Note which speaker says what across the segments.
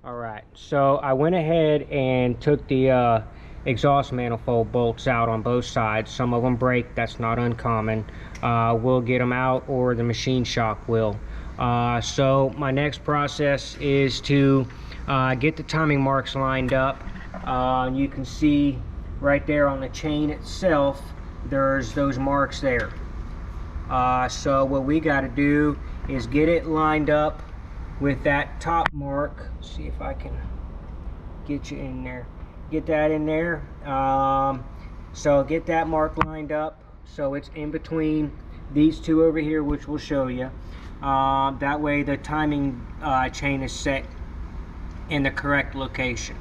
Speaker 1: All right, so I went ahead and took the exhaust manifold bolts out on both sides. Some of them break, that's not uncommon. We'll get them out, or the machine shop will. So my next process is to get the timing marks lined up. You can see right there on the chain itself, there's those marks there. So what we got to do is get it lined up with that top mark. Let's see if I can get you in there. Get that in there. So get that mark lined up so it's in between these two over here, which we'll show you. That way the timing chain is set in the correct location.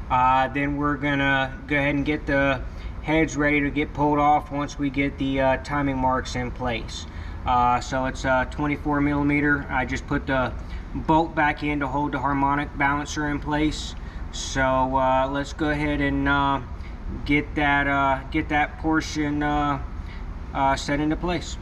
Speaker 1: Then we're gonna go ahead and get the heads ready to get pulled off once we get the timing marks in place. So it's a 24 millimeter. I just put the bolt back in to hold the harmonic balancer in place. So let's go ahead and get that portion set into place.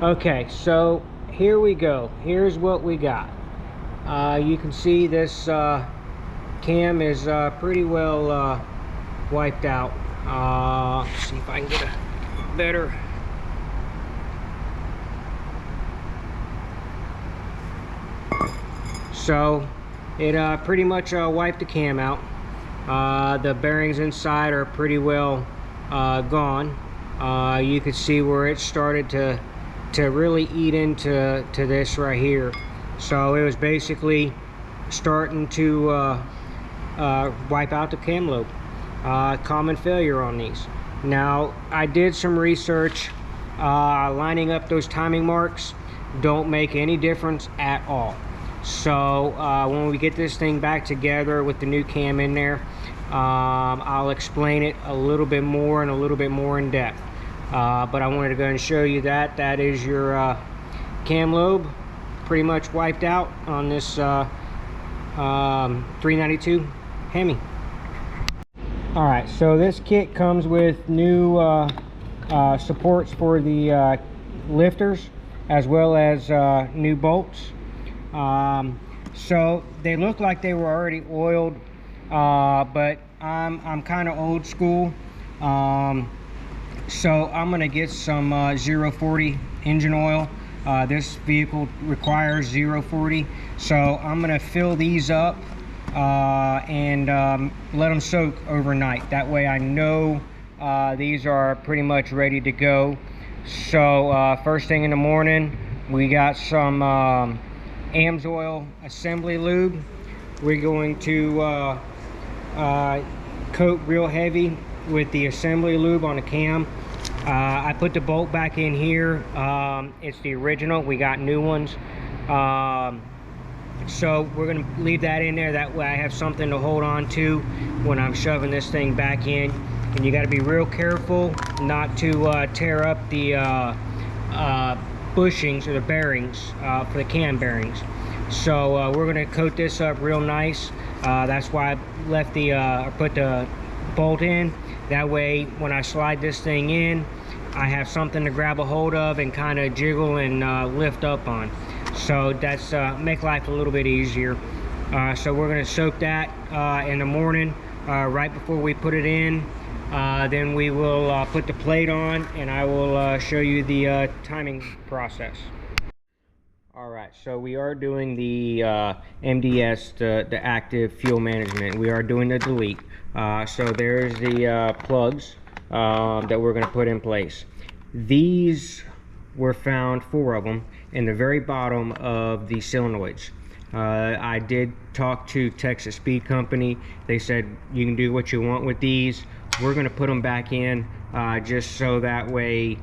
Speaker 1: Okay, so here we go. Here's what we got. You can see this cam is pretty well wiped out. Let's see if I can get a better. So it pretty much wiped the cam out. The bearings inside are pretty well gone. You can see where it started to really eat into this right here. So it was basically starting to wipe out the cam lobe. Common failure on these. Now I did some research. Lining up those timing marks don't make any difference at all. So when we get this thing back together with the new cam in there, I'll explain it a little bit more and a little bit more in depth. But I wanted to go and show you that. That is your cam lobe pretty much wiped out on this 392 Hemi. Alright, so this kit comes with new supports for the lifters, as well as new bolts. So they look like they were already oiled, but I'm kind of old school. So I'm gonna get some 040 engine oil. This vehicle requires 040, so I'm gonna fill these up and let them soak overnight. That way I know these are pretty much ready to go. So first thing in the morning, we got some AMSOIL assembly lube. we're going to coat real heavy with the assembly lube on the cam. I put the bolt back in here. It's the original. We got new ones. So we're going to leave that in there. That way I have something to hold on to when I'm shoving this thing back in. And you got to be real careful not to tear up the bushings or the bearings for the cam bearings. So we're going to coat this up real nice. That's why I left the put the bolt in. That way when I slide this thing in, I have something to grab a hold of and kind of jiggle and lift up on. So that's make life a little bit easier. So we're going to soak that in the morning right before we put it in. Then we will put the plate on, and I will show you the timing process. Alright, so we are doing the MDS, the active fuel management. We are doing the delete. So there's the plugs that we're going to put in place. These were found, 4 of them, in the very bottom of the solenoids. I did talk to Texas Speed Company. They said you can do what you want with these. We're going to put them back in just so that way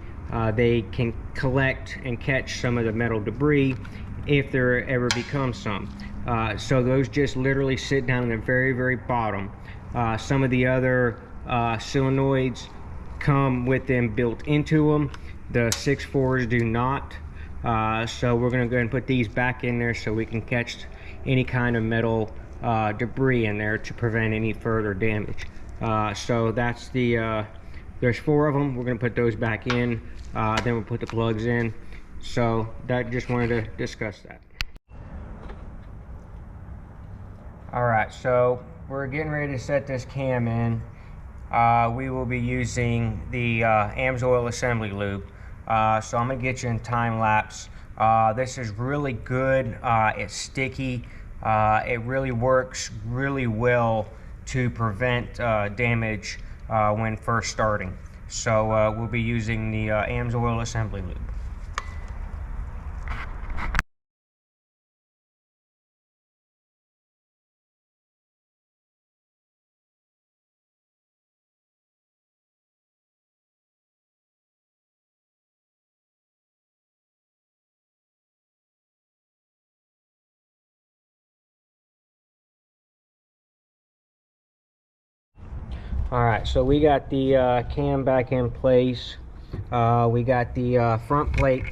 Speaker 1: they can collect and catch some of the metal debris if there ever becomes some. So those just literally sit down in the very, very bottom. Some of the other solenoids come with them built into them. The 6.4s do not. So we're going to go ahead and put these back in there so we can catch any kind of metal debris in there to prevent any further damage. So that's the there's 4 of them. We're going to put those back in, then we'll put the plugs in. So that, just wanted to discuss that. Alright, so we're getting ready to set this cam in. We will be using the AMSOIL assembly lube. So I'm going to get you in time lapse. This is really good. It's sticky. It really works really well to prevent damage when first starting. So we'll be using the AMSOIL assembly lube. Alright, so we got the cam back in place. We got the front plate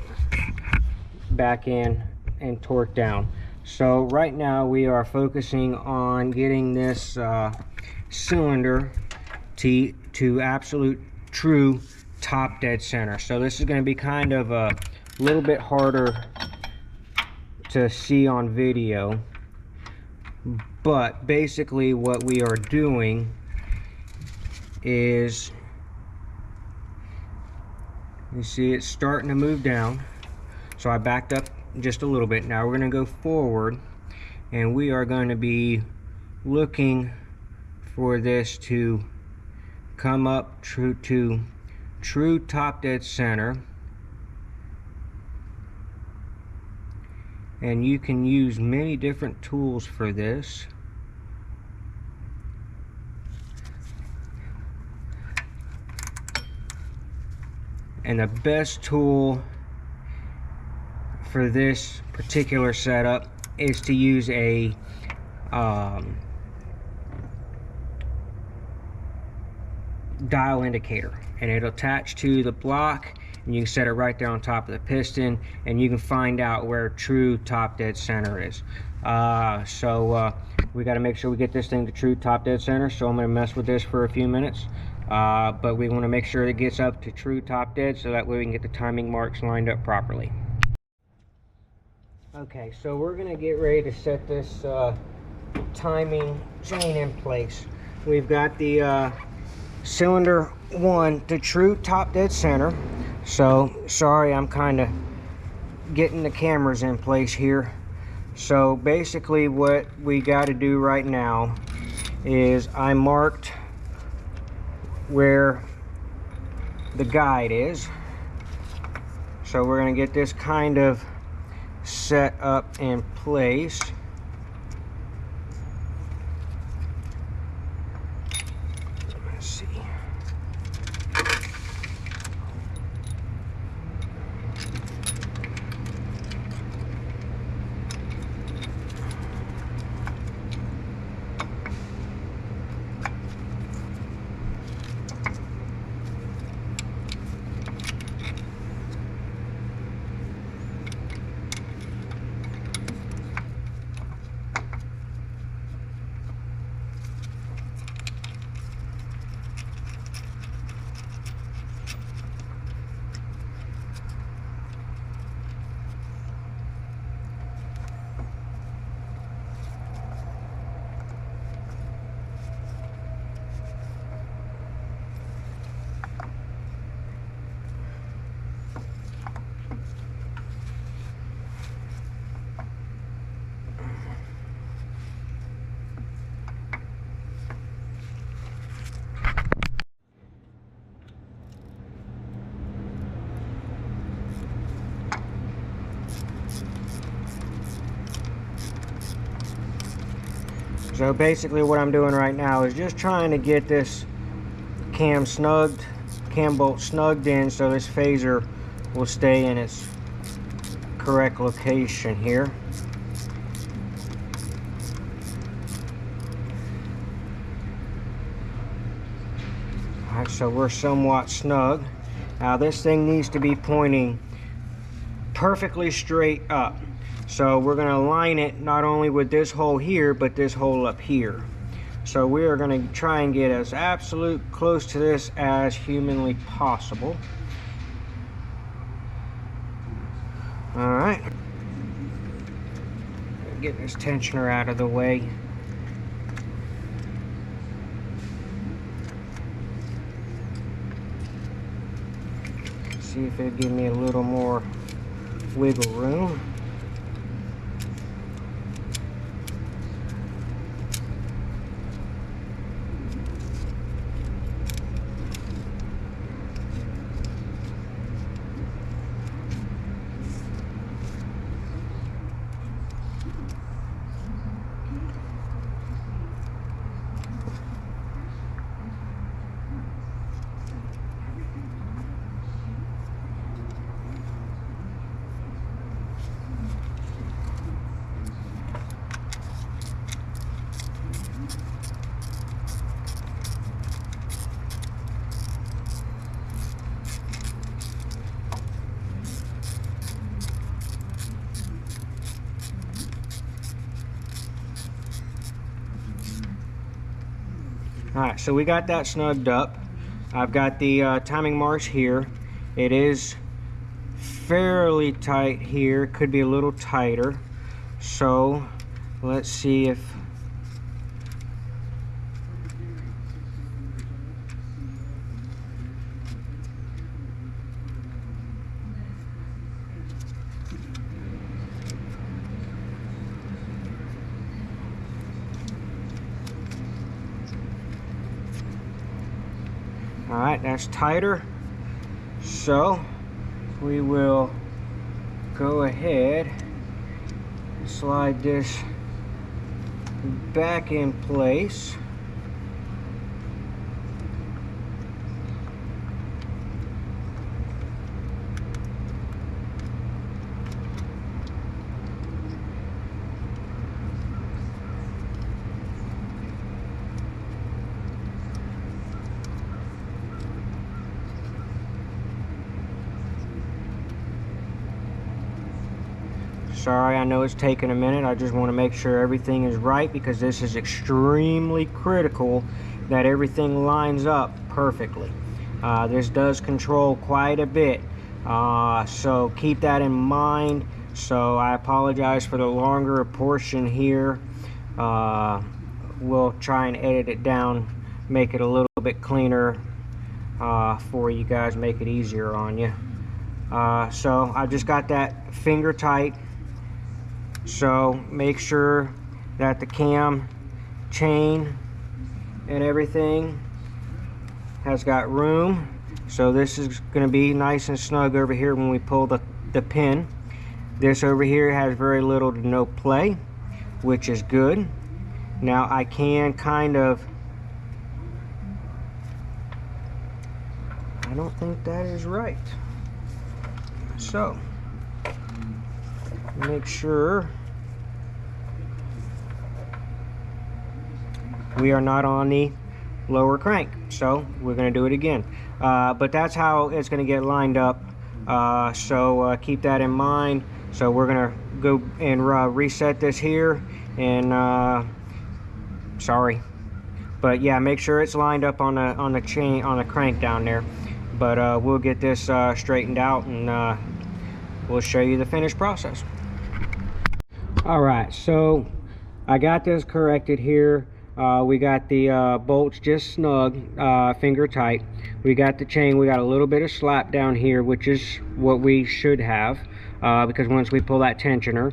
Speaker 1: back in and torqued down. So right now we are focusing on getting this cylinder to absolute true top dead center. So this is going to be kind of a little bit harder to see on video, but basically what we are doing is, you see it's starting to move down. So I backed up just a little bit. Now we're going to go forward, and we are going to be looking for this to come up to true top dead center. And you can use many different tools for this. And the best tool for this particular setup is to use a dial indicator, and it'll attach to the block, and you can set it right there on top of the piston, and you can find out where true top dead center is. We got to make sure we get this thing to true top dead center, so I'm going to mess with this for a few minutes. But we want to make sure it gets up to true top dead, so that way we can get the timing marks lined up properly. Okay, so we're going to get ready to set this timing chain in place. We've got the cylinder 1 to true top dead center. So sorry, I'm kind of getting the cameras in place here. So basically what we got to do right now is I marked where the guide is. So we're going to get this kind of set up in place. see. So basically what I'm doing right now is just trying to get this cam bolt snugged in so this phaser will stay in its correct location here. Alright, so we're somewhat snug. Now this thing needs to be pointing perfectly straight up. So we're going to align it not only with this hole here, but this hole up here. So we are going to try and get as absolute close to this as humanly possible. Alright. Get this tensioner out of the way. See if it'll give me a little more wiggle room. Alright, so we got that snugged up. I've got the timing marks here. It is fairly tight here, could be a little tighter. So let's see if Alright, that's tighter. So we will go ahead and slide this back in place. Sorry, I know it's taking a minute. I just want to make sure everything is right because this is extremely critical that everything lines up perfectly. This does control quite a bit, so keep that in mind. So I apologize for the longer portion here. We'll try and edit it down, make it a little bit cleaner for you guys, make it easier on you. So I just got that finger tight. So make sure that the cam chain and everything has got room. So this is going to be nice and snug over here when we pull the pin. This over here has very little to no play, which is good. Now I can kind of I don't think that is right. So, make sure we are not on the lower crank. So, we're going to do it again. But that's how it's going to get lined up. So, keep that in mind. So, we're going to go and reset this here. And, sorry. But yeah, make sure it's lined up on the chain, on the crank down there. But we'll get this straightened out, and we'll show you the finished process. All right, so I got this corrected here. We got the bolts just snug, finger tight. We got the chain, we got a little bit of slap down here, which is what we should have, because once we pull that tensioner,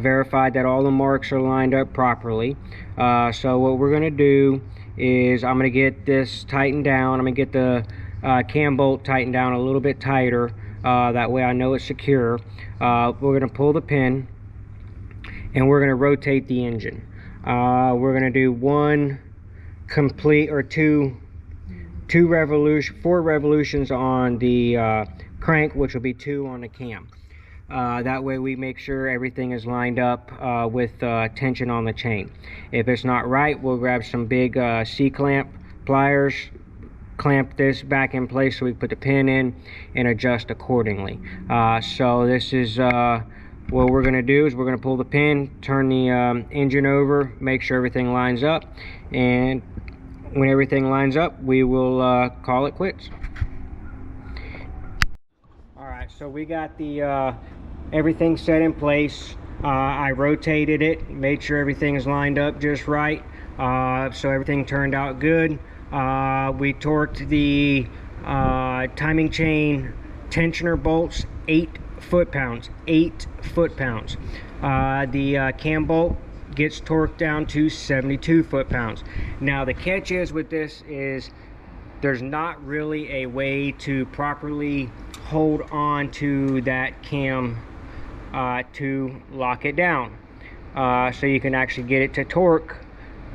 Speaker 1: verified that all the marks are lined up properly. So what we're gonna do is I'm gonna get this tightened down. I'm gonna get the cam bolt tightened down a little bit tighter. That way I know it's secure. We're gonna pull the pin, and we're gonna rotate the engine. We're gonna do one complete, or four revolutions on the crank, which will be 2 on the cam. That way we make sure everything is lined up with tension on the chain. If it's not right, we'll grab some big C-clamp pliers, clamp this back in place so we put the pin in and adjust accordingly. So this is what we're going to do. Is we're going to pull the pin, turn the engine over, make sure everything lines up, and when everything lines up, we will call it quits. Alright, so we got the everything set in place. I rotated it, made sure everything is lined up just right, so everything turned out good. We torqued the timing chain tensioner bolts 8 foot-pounds. 8 foot-pounds. The cam bolt gets torqued down to 72 foot-pounds. Now the catch is with this is there's not really a way to properly hold on to that cam to lock it down, so you can actually get it to torque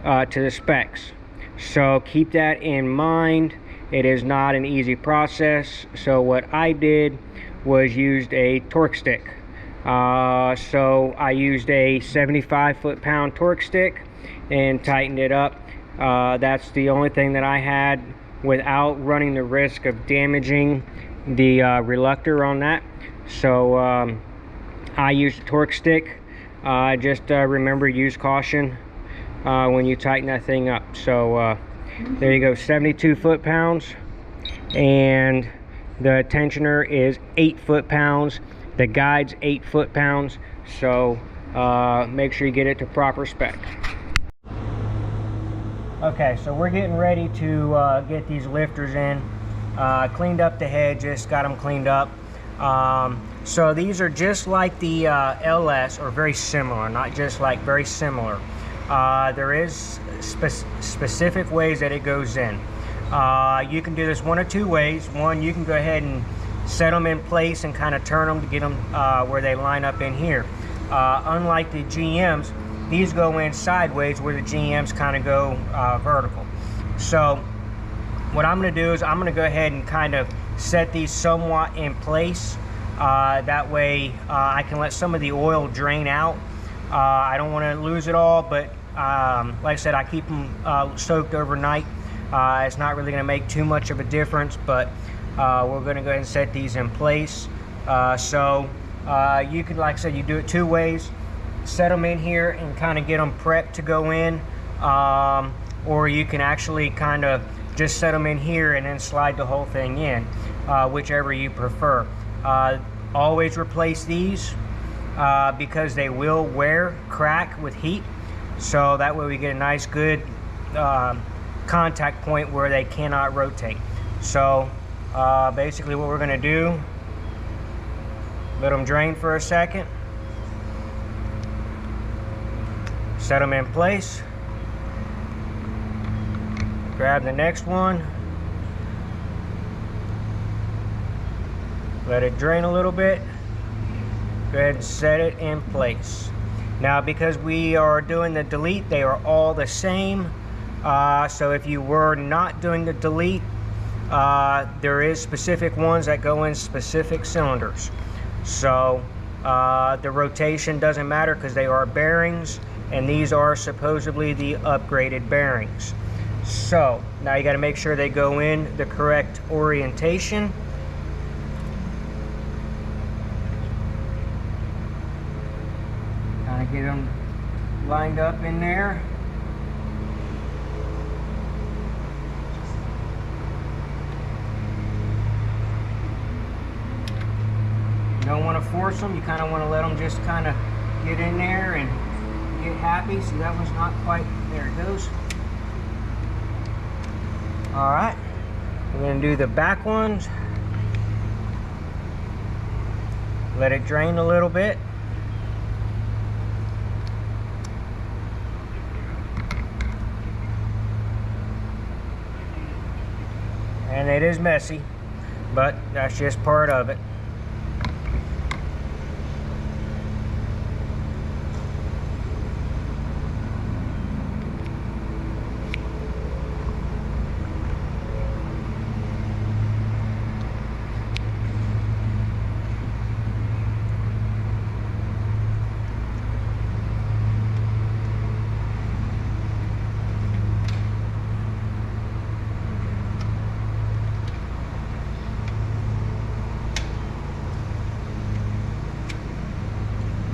Speaker 1: to the specs. So keep that in mind. It is not an easy process. So what I did was used a torque stick. So I used a 75 foot-pound torque stick and tightened it up. That's the only thing that I had without running the risk of damaging the reluctor on that. So I used a torque stick. Just remember, use caution when you tighten that thing up. So there you go, 72 foot-pounds, and the tensioner is 8 foot-pounds. The guide's 8 foot-pounds. So make sure you get it to proper spec. Okay, so we're getting ready to get these lifters in. Cleaned up the head, just got them cleaned up. So these are just like the LS, or very similar, not just like, very similar. There is specific ways that it goes in. You can do this one of two ways. One, you can go ahead and set them in place and kind of turn them to get them where they line up in here. Unlike the GMs, these go in sideways, where the GMs kind of go vertical. So what I'm going to do is I'm going to go ahead and kind of set these somewhat in place. That way I can let some of the oil drain out. I don't want to lose it all, but like I said, I keep them soaked overnight. It's not really going to make too much of a difference, but we're going to go ahead and set these in place. So you could, like I said, you do it two ways. Set them in here and kind of get them prepped to go in, or you can actually kind of just set them in here and then slide the whole thing in, whichever you prefer. Always replace these because they will crack with heat, so that way we get a nice good contact point where they cannot rotate. So basically what we're going to do, let them drain for a second, set them in place, grab the next one, let it drain a little bit, go ahead and set it in place. Now because we are doing the delete, they are all the same. So if you were not doing the delete, there is specific ones that go in specific cylinders. So the rotation doesn't matter because they are bearings, and these are supposedly the upgraded bearings. So now you got to make sure they go in the correct orientation. Kind of get them lined up in there. You don't want to force them, you kind of want to let them just kind of get in there and get happy. See, that one's not quite, there it goes. Alright, we're going to do the back ones. Let it drain a little bit. And it is messy, but that's just part of it.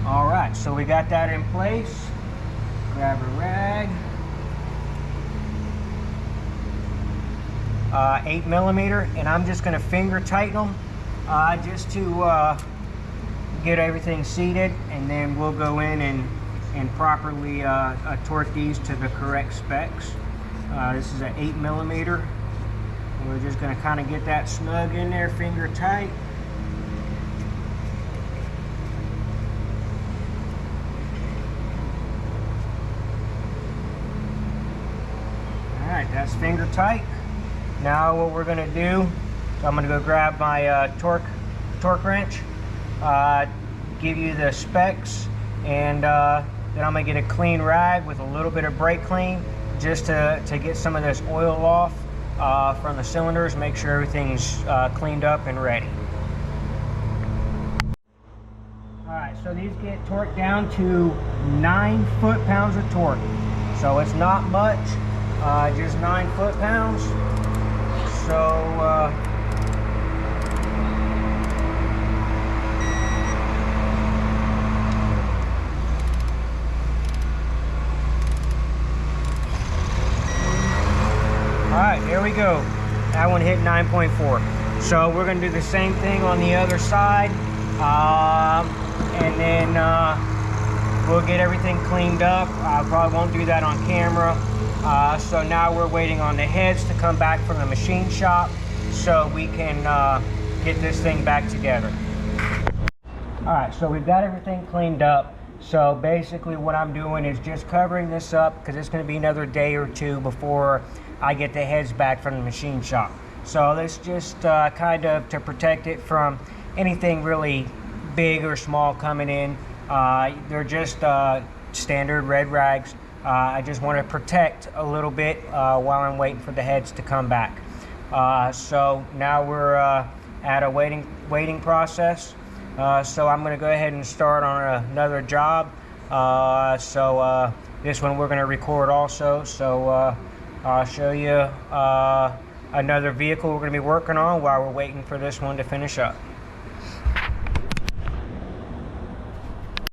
Speaker 1: Alright, so we got that in place. Grab a rag. 8mm, and I'm just going to finger tighten them just to get everything seated, and then we'll go in and properly torque these to the correct specs. This is an 8mm. And we're just going to kind of get that snug in there, finger tight. Alright, that's finger tight. Now what we're going to do, so I'm going to go grab my torque wrench, give you the specs, and then I'm going to get a clean rag with a little bit of brake clean just to get some of this oil off from the cylinders, make sure everything's cleaned up and ready. Alright, so these get torqued down to 9 foot-pounds of torque. So it's not much. Just 9 foot-pounds. So alright, here we go. That one hit 9.4. So we're going to do the same thing on the other side, and then we'll get everything cleaned up. I probably won't do that on camera. So now we're waiting on the heads to come back from the machine shop so we can get this thing back together. Alright, so we've got everything cleaned up. So basically what I'm doing is just covering this up because it's going to be another day or two before I get the heads back from the machine shop. So this just kind of to protect it from anything really big or small coming in. They're just standard red rags. I just want to protect a little bit while I'm waiting for the heads to come back. So now we're at a waiting process. So I'm going to go ahead and start on another job. This one we're going to record also. So I'll show you another vehicle we're going to be working on while we're waiting for this one to finish up.